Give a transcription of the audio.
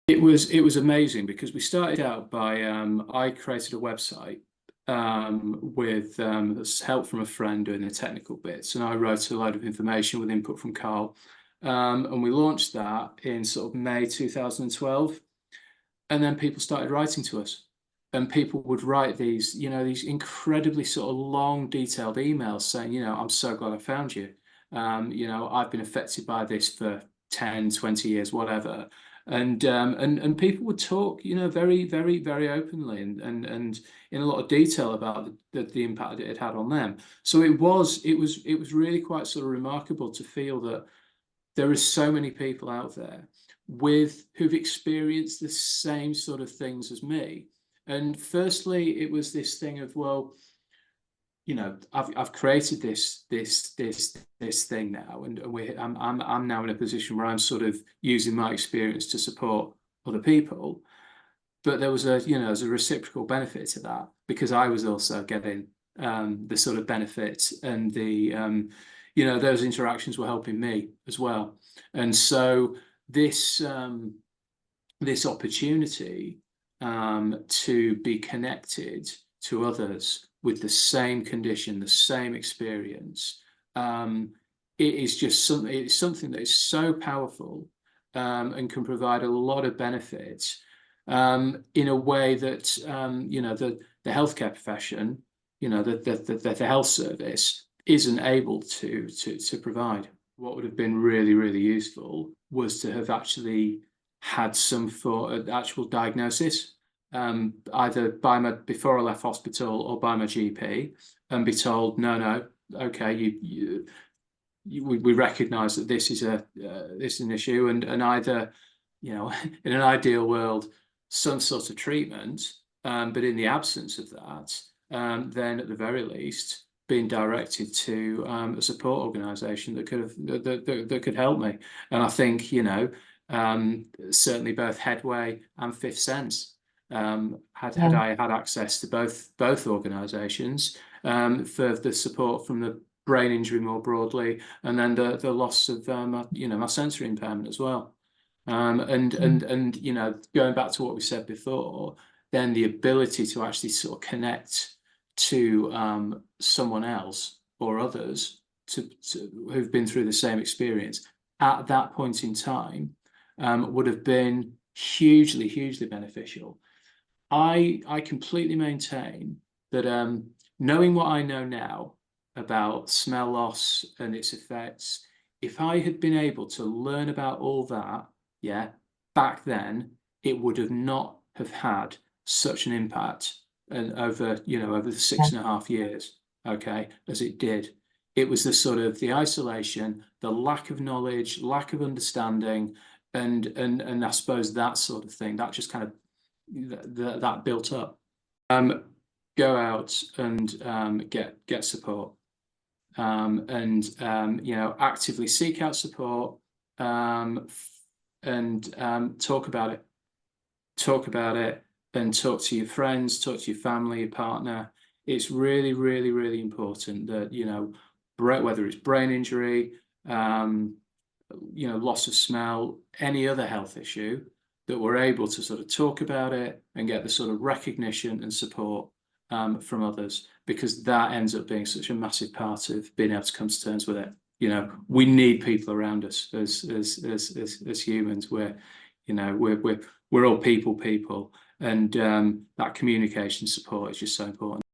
It was amazing because we started out by I created a website with help from a friend doing the technical bits, and I wrote a load of information with input from Carl, and we launched that in sort of May 2012, and then people started writing to us, and people would write these incredibly sort of long, detailed emails saying, I'm so glad I found you. I've been affected by this for 10, 20 years, whatever. And people would talk, very, very, very openly and in a lot of detail about the impact it had had on them. So it was really quite sort of remarkable to feel that there are so many people out there who've experienced the same sort of things as me. And firstly, it was this thing of, well, I've created this thing now, and I'm now in a position where I'm sort of using my experience to support other people. But there was there's a reciprocal benefit to that because I was also getting the sort of benefit, and those interactions were helping me as well. And so this opportunity to be connected to others with the same condition, the same experience, it is just something. It's something that is so powerful, and can provide a lot of benefit, in a way that the healthcare profession, the health service isn't able to provide. What would have been really, really useful was to have actually had some sort of actual diagnosis, either before I left hospital or by my GP, and be told, no, okay, we recognise that this is an issue, and either, in an ideal world, some sort of treatment, but in the absence of that, then at the very least being directed to a support organisation that could help me. And I think certainly both Headway and Fifth Sense, had I had access to both organisations, for the support from the brain injury more broadly, and then the loss of my sensory impairment as well. And going back to what we said before, then the ability to actually sort of connect to someone else or others who've been through the same experience at that point in time, would have been hugely, hugely beneficial. I completely maintain that, knowing what I know now about smell loss and its effects, if I had been able to learn about all that, back then, it would have not have had such an impact, and over the 6.5 years, okay, as it did. It was the isolation, the lack of knowledge, lack of understanding, and I suppose that sort of thing that just kind of that built up. Go out and get support, and actively seek out support, and talk about it. And talk to your friends, talk to your family, your partner. It's really, really, really important that, whether it's brain injury, loss of smell, any other health issue, that we're able to sort of talk about it and get the sort of recognition and support from others, because that ends up being such a massive part of being able to come to terms with it. We need people around us as humans. We're all people, and that communication support is just so important.